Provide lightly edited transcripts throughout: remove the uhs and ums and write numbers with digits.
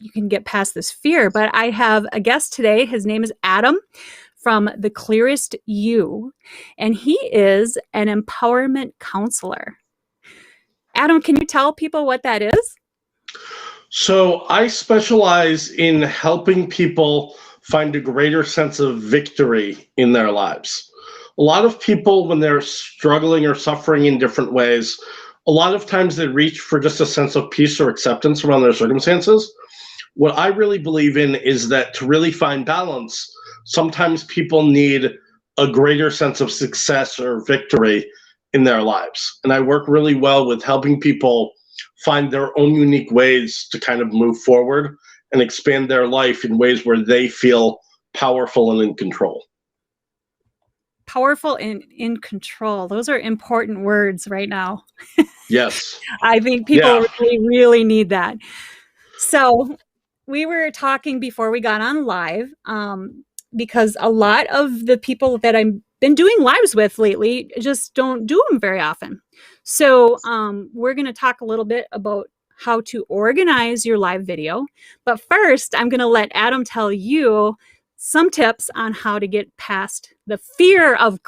you can get past this fear. But I have a guest today. His name is Adam from The Clearest You, and he is an empowerment counselor. Adam, can you tell people what that is? So I specialize in helping people find a greater sense of victory in their lives. A lot of people, when they're struggling or suffering in different ways, a lot of times they reach for just a sense of peace or acceptance around their circumstances. What I really believe in is that to really find balance, sometimes people need a greater sense of success or victory in their lives. And I work really well with helping people find their own unique ways to kind of move forward and expand their life in ways where they feel powerful and in control. Powerful and in control. Those are important words right now. Yes. I think people really, really need that. So we were talking before we got on live, because a lot of the people that I've been doing lives with lately just don't do them very often. So we're going to talk a little bit about how to organize your live video. But first, I'm going to let Adam tell you some tips on how to get past the fear of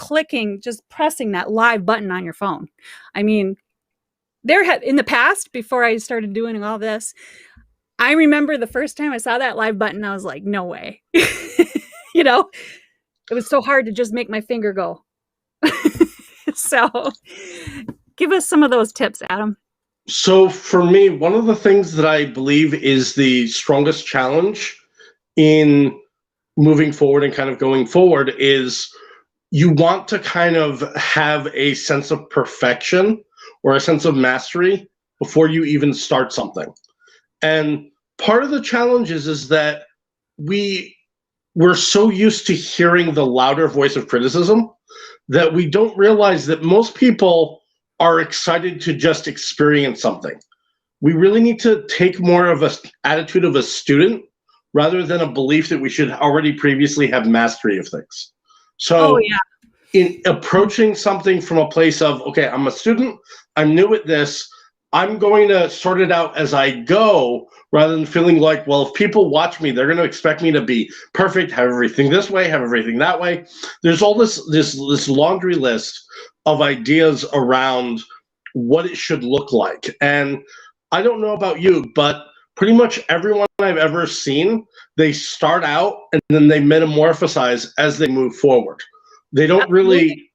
just pressing that live button on your phone. I mean, in the past, before I started doing all this, I remember the first time I saw that live button, I was like, no way. You know, it was so hard to just make my finger go. So give us some of those tips, Adam. So for me, one of the things that I believe is the strongest challenge in moving forward and kind of going forward is you want to kind of have a sense of perfection or a sense of mastery before you even start something. And part of the challenge is that we're so used to hearing the louder voice of criticism that we don't realize that most people are excited to just experience something. We really need to take more of an attitude of a student rather than a belief that we should already previously have mastery of things. So in approaching something from a place of, okay, I'm a student, I'm new at this, I'm going to sort it out as I go, rather than feeling like, well, if people watch me, they're going to expect me to be perfect, have everything this way, have everything that way. There's all this laundry list of ideas around what it should look like. And I don't know about you, but pretty much everyone I've ever seen, they start out and then they metamorphosize as they move forward. They don't really,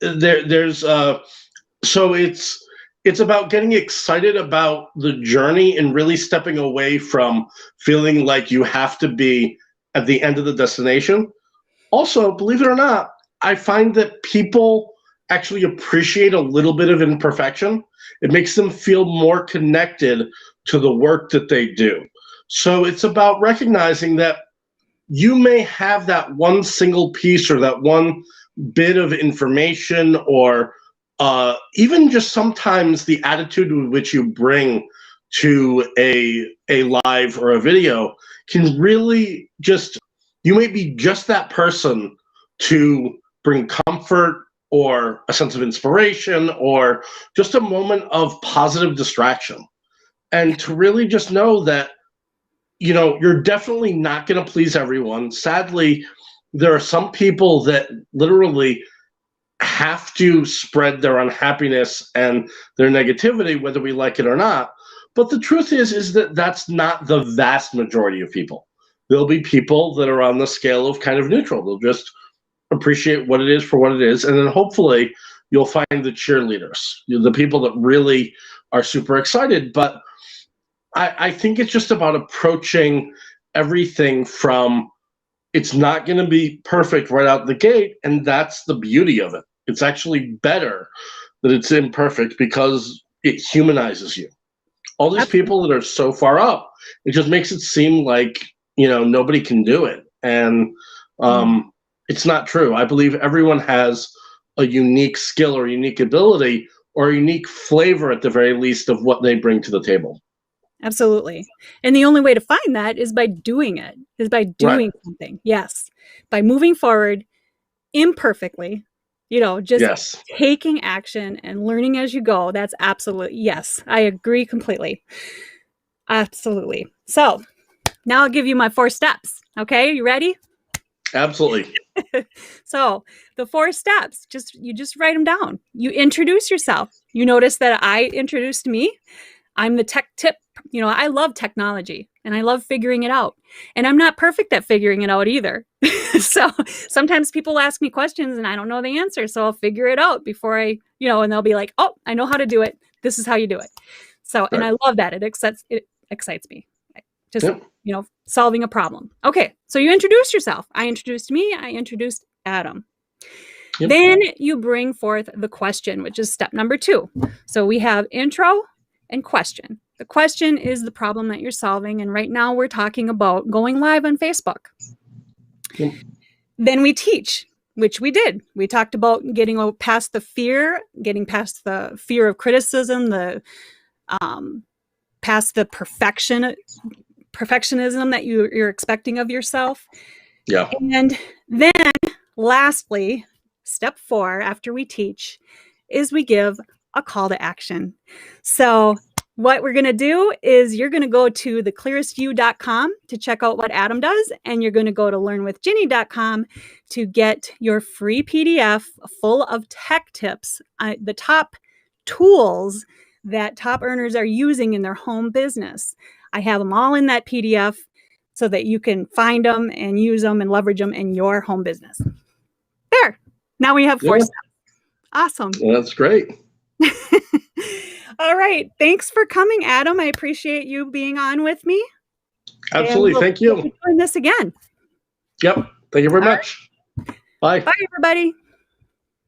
so it's about getting excited about the journey and really stepping away from feeling like you have to be at the end of the destination. Also, believe it or not, I find that people actually appreciate a little bit of imperfection. It makes them feel more connected to the work that they do. So it's about recognizing that you may have that one single piece or that one bit of information or even just sometimes the attitude with which you bring to a live or a video can really just, you may be just that person to bring comfort or a sense of inspiration or just a moment of positive distraction. And to really just know that, you know, you're definitely not going to please everyone. Sadly, there are some people that literally have to spread their unhappiness and their negativity, whether we like it or not. But the truth is that that's not the vast majority of people. There'll be people that are on the scale of kind of neutral. They'll just appreciate what it is for what it is. And then hopefully you'll find the cheerleaders, the people that really are super excited. But I think it's just about approaching everything from, it's not going to be perfect right out the gate, and that's the beauty of it. It's actually better that it's imperfect because it humanizes you. All these people that are so far up, it just makes it seem like, you know, nobody can do it. And it's not true. I believe everyone has a unique skill or unique ability or a unique flavor at the very least of what they bring to the table. Absolutely. And the only way to find that is by doing it, is by doing something. Yes. By moving forward imperfectly, you know, just taking action and learning as you go. That's absolutely, yes, I agree completely. Absolutely. So now I'll give you my 4 steps. Okay, you ready? Absolutely. So the 4 steps, you just write them down. You introduce yourself. You notice that I introduced me. I'm the tech tip. I love technology and I love figuring it out. And I'm not perfect at figuring it out either. So sometimes people ask me questions and I don't know the answer. So I'll figure it out before and they'll be like, oh, I know how to do it. This is how you do it. So, and I love that. It excites me. Just, Yep. Solving a problem. Okay. So you introduce yourself. I introduced me. I introduced Adam. Yep. Then you bring forth the question, which is step number 2. So we have intro and question. The question is the problem that you're solving. And right now we're talking about going live on Facebook. Yep. Then we teach, which we did. We talked about getting past the fear of criticism, past the perfectionism that you're expecting of yourself. Yeah. And then lastly, step 4, after we teach, is we give a call to action. So what we're going to do is you're going to go to theclearestview.com to check out what Adam does, and you're going to go to learnwithginny.com to get your free PDF full of tech tips, the top tools that top earners are using in their home business. I have them all in that PDF so that you can find them and use them and leverage them in your home business. There. Now we have 4 steps. Awesome. Well, that's great. All right. Thanks for coming, Adam. I appreciate you being on with me. Absolutely. Thank you. We'll be doing this again. Yep. Thank you very much. Bye. Bye, everybody.